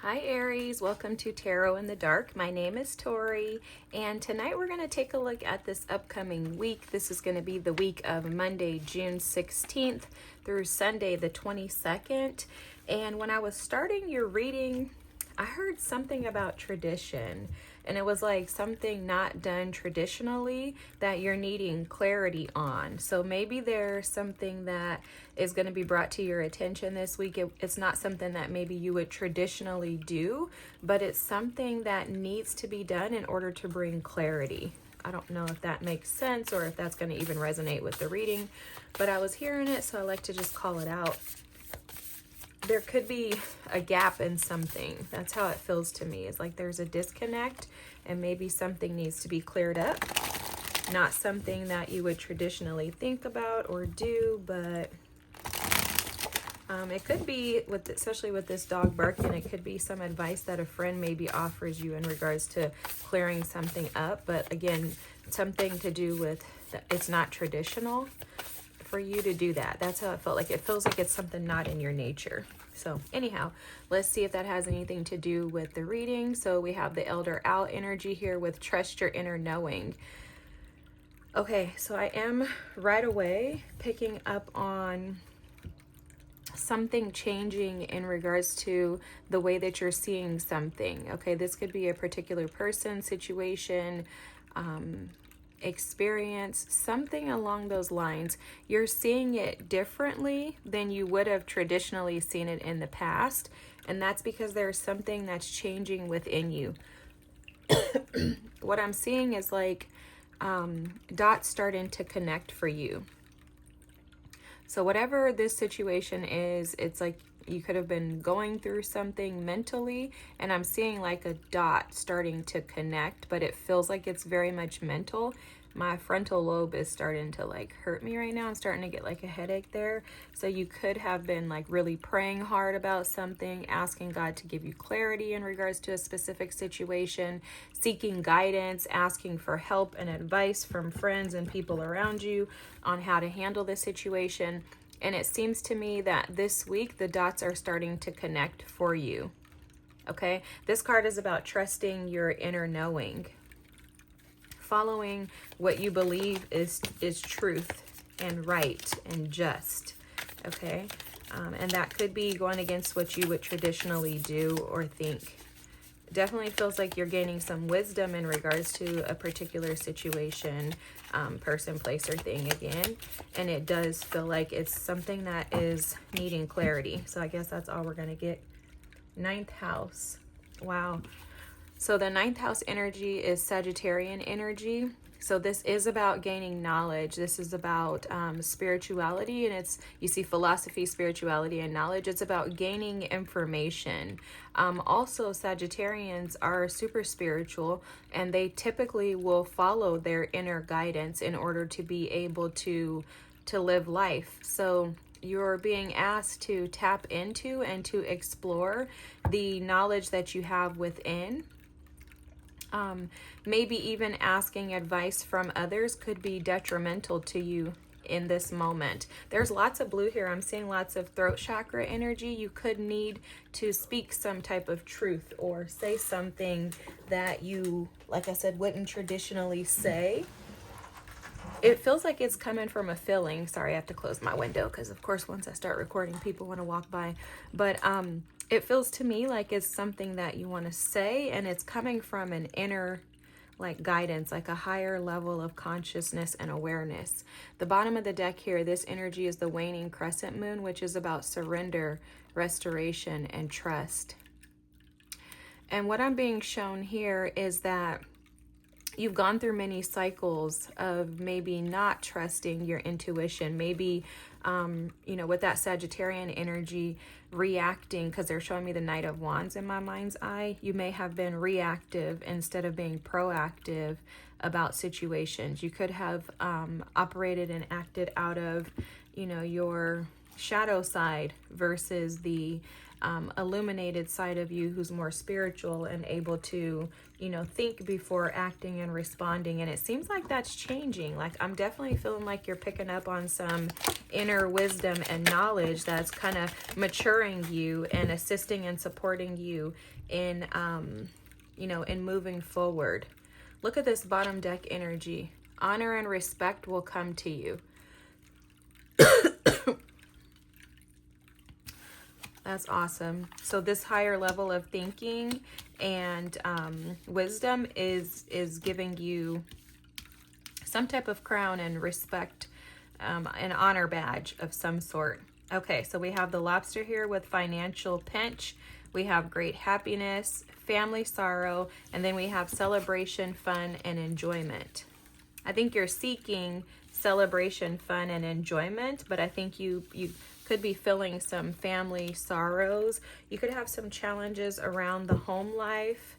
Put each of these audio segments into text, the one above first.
Hi Aries, welcome to Tarot in the Dark. My name is Tori, and tonight we're going to take a look at this upcoming week. This is going to be the week of Monday, June 16th through Sunday, the 22nd. And when I was starting your reading, I heard something about tradition, and it was like something not done traditionally that you're needing clarity on. So maybe there's something that is going to be brought to your attention this week. It's not something that maybe you would traditionally do, but it's something that needs to be done in order to bring clarity. I don't know if that makes sense or if that's going to even resonate with the reading, but I was hearing it, so I like to just call it out. There could be a gap in something. That's how it feels to me. It's like there's a disconnect and maybe something needs to be cleared up. Not something that you would traditionally think about or do, but it could be, especially with this dog barking, it could be some advice that a friend maybe offers you in regards to clearing something up. But again, something to do with, it's not traditional for you to do that. That's how it felt. Like it feels like it's something not in your nature. So anyhow, let's see if that has anything to do with the reading. So we have the Elder Owl energy here with trust your inner knowing. Okay, so I am right away picking up on something changing in regards to the way that you're seeing something. Okay, this could be a particular person, situation, experience, something along those lines. You're seeing it differently than you would have traditionally seen it in the past, and that's because there's something that's changing within you. What I'm seeing is like dots starting to connect for you. So whatever this situation is, it's like you could have been going through something mentally, and I'm seeing like a dot starting to connect, but it feels like it's very much mental. My frontal lobe is starting to like hurt me right now. I'm starting to get like a headache there. So you could have been like really praying hard about something, asking God to give you clarity in regards to a specific situation, seeking guidance, asking for help and advice from friends and people around you on how to handle the situation. And it seems to me that this week the dots are starting to connect for you. Okay, this card is about trusting your inner knowing, following what you believe is truth and right and just. Okay, and that could be going against what you would traditionally do or think. Definitely feels like you're gaining some wisdom in regards to a particular situation, person, place, or thing again. And it does feel like it's something that is needing clarity. So I guess that's all we're going to get. Ninth house. Wow. So the ninth house energy is Sagittarian energy. So this is about gaining knowledge. This is about spirituality, and you see philosophy, spirituality, and knowledge. It's about gaining information. Also, Sagittarians are super spiritual, and they typically will follow their inner guidance in order to be able to live life. So you're being asked to tap into and to explore the knowledge that you have within. Maybe even asking advice from others could be detrimental to you in this moment. There's lots of blue here. I'm seeing lots of throat chakra energy. You could need to speak some type of truth or say something that you, like I said, wouldn't traditionally say. It feels like it's coming from a feeling. Sorry, I have to close my window because, of course, once I start recording, people want to walk by. But it feels to me like it's something that you want to say, and it's coming from an inner like guidance, like a higher level of consciousness and awareness. The bottom of the deck here, this energy is the waning crescent moon, which is about surrender, restoration, and trust. And what I'm being shown here is that you've gone through many cycles of maybe not trusting your intuition, maybe with that Sagittarian energy, reacting, because they're showing me the Knight of Wands in my mind's eye. You may have been reactive instead of being proactive about situations. You could have operated and acted out of, your shadow side versus the illuminated side of you who's more spiritual and able to, you know, think before acting and responding. And it seems like that's changing. Like, I'm definitely feeling like you're picking up on some inner wisdom and knowledge that's kind of maturing you and assisting and supporting you in, you know, in moving forward. Look at this bottom deck energy. Honor and respect will come to you. That's awesome. So this higher level of thinking and wisdom is giving you some type of crown and respect, an honor badge of some sort. Okay, so we have the lobster here with financial pinch. We have great happiness, family sorrow, and then we have celebration, fun, and enjoyment. I think you're seeking celebration, fun, and enjoyment, but I think you could be feeling some family sorrows. You could have some challenges around the home life,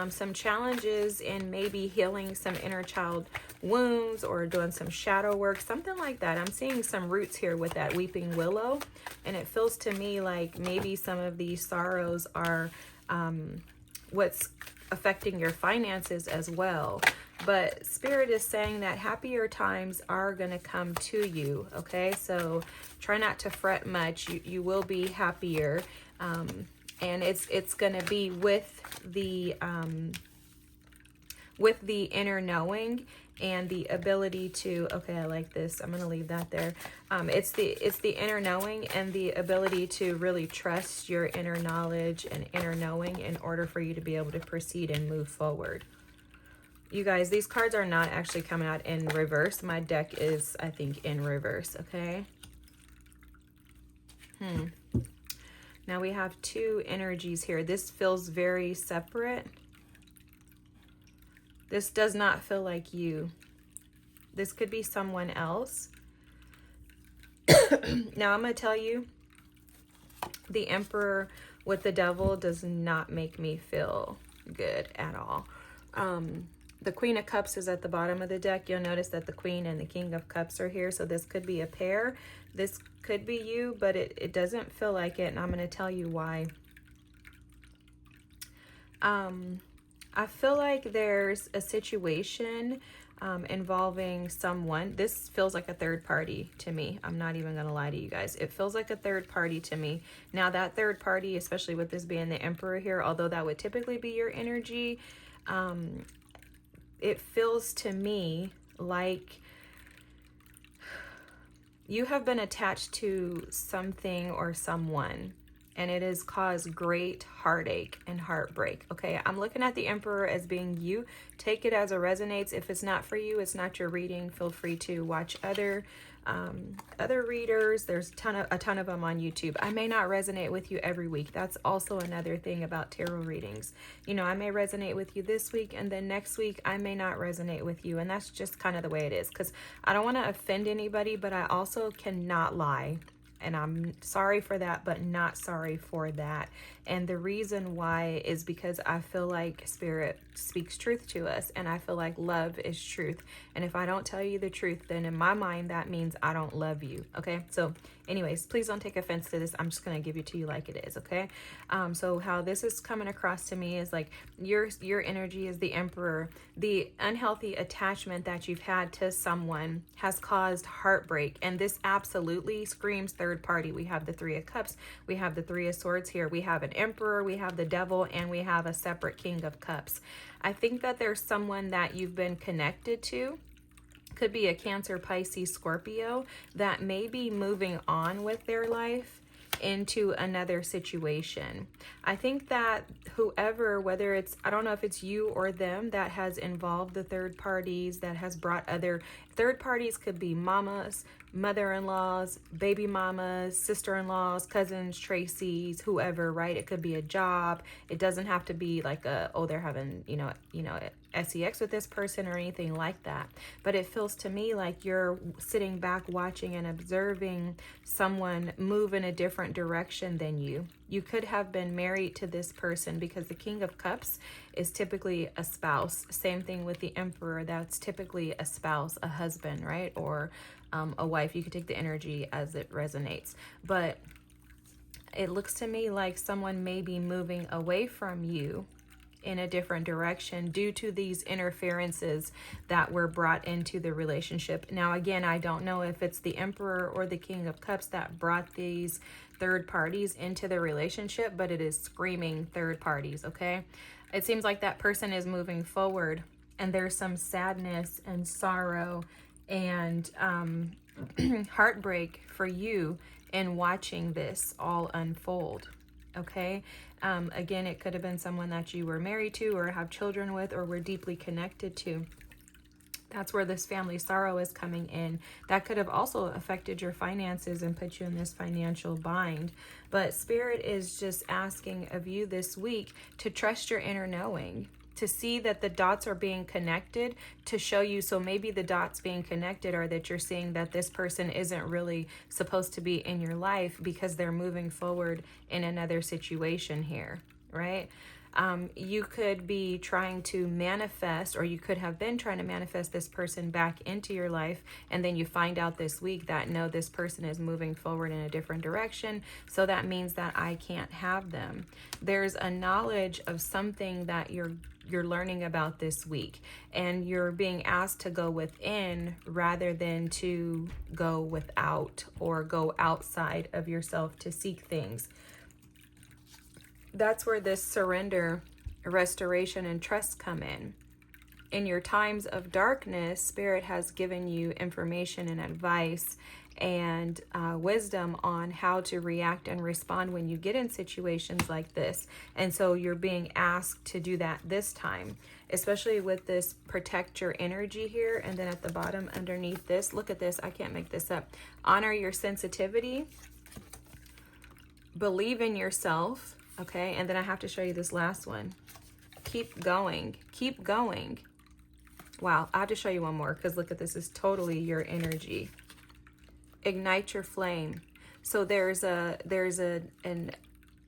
some challenges in maybe healing some inner child wounds or doing some shadow work, something like that. I'm seeing some roots here with that weeping willow, and it feels to me like maybe some of these sorrows are what's affecting your finances as well. But Spirit is saying that happier times are going to come to you, okay? So try not to fret much. You will be happier, and it's going to be with the inner knowing and the ability to, okay, I like this. I'm going to leave that there. It's the inner knowing and the ability to really trust your inner knowledge and inner knowing in order for you to be able to proceed and move forward. You guys, these cards are not actually coming out in reverse. My deck is, I think, in reverse, okay? Now we have two energies here. This feels very separate. This does not feel like you. This could be someone else. Now I'm going to tell you, the Emperor with the Devil does not make me feel good at all. The Queen of Cups is at the bottom of the deck. You'll notice that the Queen and the King of Cups are here. So this could be a pair. This could be you, but it doesn't feel like it. And I'm going to tell you why. I feel like there's a situation involving someone. This feels like a third party to me. I'm not even going to lie to you guys. It feels like a third party to me. Now that third party, especially with this being the Emperor here, although that would typically be your energy, it feels to me like you have been attached to something or someone, and it has caused great heartache and heartbreak. Okay, I'm looking at the Emperor as being you. Take it as it resonates. If it's not for you, it's not your reading. Feel free to watch other readers. There's a ton of them on YouTube. I may not resonate with you every week. That's also another thing about tarot readings. You know, I may resonate with you this week, and then next week I may not resonate with you, and that's just kind of the way it is, because I don't want to offend anybody, but I also cannot lie. And I'm sorry for that, but not sorry for that. And the reason why is because I feel like Spirit speaks truth to us, and I feel like love is truth. And if I don't tell you the truth, then in my mind, that means I don't love you. Okay. So anyways, please don't take offense to this. I'm just going to give it to you like it is. Okay. So how this is coming across to me is like your energy is the Emperor. The unhealthy attachment that you've had to someone has caused heartbreak. And this absolutely screams third party. We have the Three of Cups. We have the Three of Swords here. We have an Emperor. We have the Devil, and we have a separate King of Cups. I think that there's someone that you've been connected to. Could be a Cancer, Pisces, Scorpio that may be moving on with their life into another situation. I think that whoever, whether it's, I don't know if it's you or them, that has involved the third parties, that has brought other third parties, could be mamas, mother-in-laws, baby mamas, sister-in-laws, cousins, Tracy's, whoever, right? It could be a job. It doesn't have to be like they're having, you know, sex with this person or anything like that. But it feels to me like you're sitting back watching and observing someone move in a different direction than you. You could have been married to this person, because the King of Cups is typically a spouse. Same thing with the Emperor. That's typically a spouse, a husband, right? Or a wife. You could take the energy as it resonates. But it looks to me like someone may be moving away from you in a different direction due to these interferences that were brought into the relationship. Now, again, I don't know if it's the Emperor or the King of Cups that brought these third parties into the relationship, but it is screaming third parties, okay? It seems like that person is moving forward, and there's some sadness and sorrow and heartbreak for you in watching this all unfold. Okay. Again, it could have been someone that you were married to or have children with or were deeply connected to. That's where this family sorrow is coming in. That could have also affected your finances and put you in this financial bind. But Spirit is just asking of you this week to trust your inner knowing, to see that the dots are being connected, to show you. So maybe the dots being connected are that you're seeing that this person isn't really supposed to be in your life because they're moving forward in another situation here, right? You could be trying to manifest, or you could have been trying to manifest this person back into your life, and then you find out this week that no, this person is moving forward in a different direction, so that means that I can't have them. There's a knowledge of something that you're learning about this week, and you're being asked to go within rather than to go without or go outside of yourself to seek things. That's where this surrender, restoration, and trust come in. In your times of darkness, Spirit has given you information and advice and wisdom on how to react and respond when you get in situations like this. And so you're being asked to do that this time, especially with this protect your energy here. And then at the bottom underneath this, look at this, I can't make this up. Honor your sensitivity. Believe in yourself. Okay, and then I have to show you this last one. Keep going. Keep going. Wow, I have to show you one more because look at this. Is totally your energy. Ignite your flame. So there's an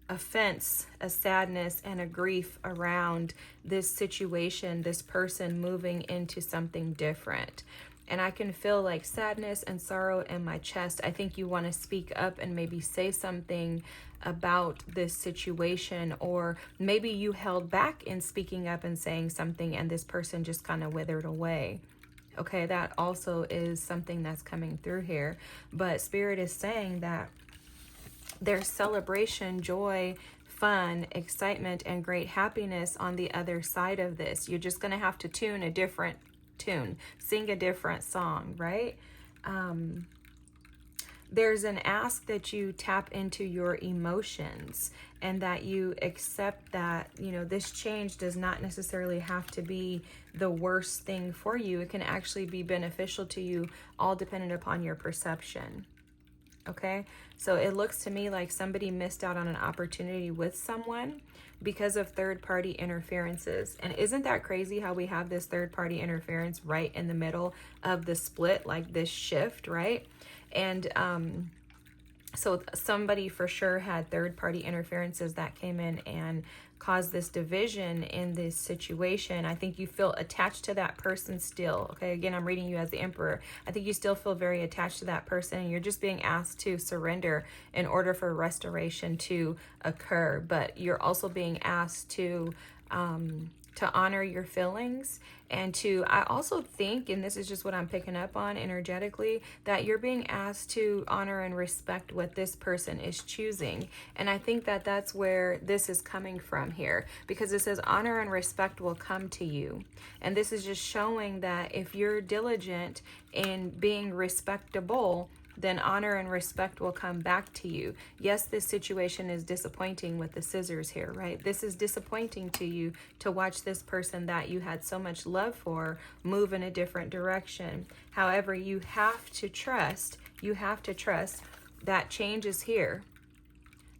offense, a sadness, and a grief around this situation, this person moving into something different. And I can feel like sadness and sorrow in my chest. I think you want to speak up and maybe say something about this situation, or maybe you held back in speaking up and saying something and this person just kind of withered away. Okay, that also is something that's coming through here. But Spirit is saying that there's celebration, joy, fun, excitement, and great happiness on the other side of this. You're just going to have to tune a different tune, sing a different song, right? There's an ask that you tap into your emotions and that you accept that, you know, this change does not necessarily have to be the worst thing for you. It can actually be beneficial to you, all dependent upon your perception. Okay, so it looks to me like somebody missed out on an opportunity with someone because of third-party interferences. And isn't that crazy how we have this third-party interference right in the middle of the split, like this shift, right? And so somebody for sure had third-party interferences that came in and caused this division in this situation. I think you feel attached to that person still. Okay, again, I'm reading you as the Emperor. I think you still feel very attached to that person, and you're just being asked to surrender in order for restoration to occur. But you're also being asked to honor your feelings, and I also think, and this is just what I'm picking up on energetically, that you're being asked to honor and respect what this person is choosing. And I think that that's where this is coming from here, because it says honor and respect will come to you. And this is just showing that if you're diligent in being respectable, then honor and respect will come back to you. Yes, this situation is disappointing with the scissors here, right? This is disappointing to you to watch this person that you had so much love for move in a different direction. However, you have to trust that change is here,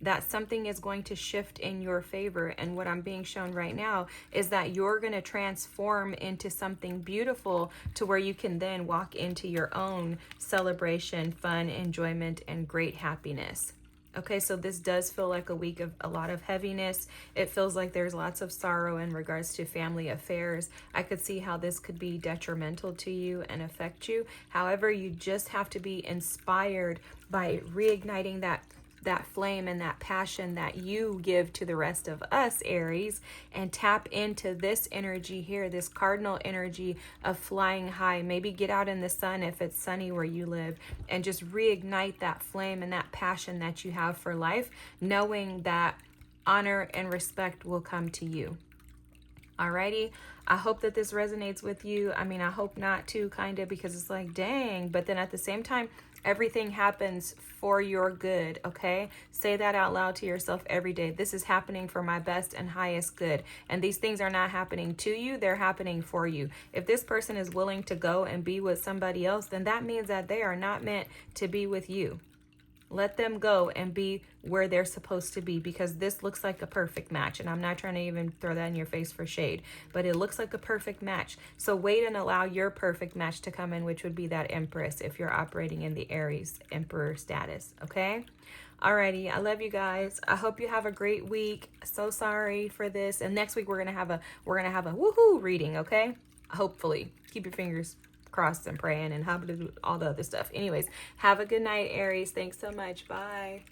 that something is going to shift in your favor. And what I'm being shown right now is that you're going to transform into something beautiful to where you can then walk into your own celebration, fun, enjoyment, and great happiness. Okay, so this does feel like a week of a lot of heaviness. It feels like there's lots of sorrow in regards to family affairs. I could see how this could be detrimental to you and affect you. However, you just have to be inspired by reigniting that that flame and that passion that you give to the rest of us, Aries, and tap into this energy here, this cardinal energy of flying high. Maybe get out in the sun if it's sunny where you live, and just reignite that flame and that passion that you have for life, knowing that honor and respect will come to you. Alrighty, I hope that this resonates with you. I mean, I hope not too, kind of, because it's like, dang, but then at the same time, everything happens for your good, okay? Say that out loud to yourself every day. This is happening for my best and highest good. And these things are not happening to you, they're happening for you. If this person is willing to go and be with somebody else, then that means that they are not meant to be with you. Let them go and be where they're supposed to be, because this looks like a perfect match. And I'm not trying to even throw that in your face for shade, but it looks like a perfect match. So wait and allow your perfect match to come in, which would be that Empress if you're operating in the Aries Emperor status, okay? Alrighty, I love you guys. I hope you have a great week. So sorry for this. And next week we're gonna have a woohoo reading, okay? Hopefully. Keep your fingers crossed and praying and all the other stuff. Anyways, have a good night, Aries. Thanks so much. Bye.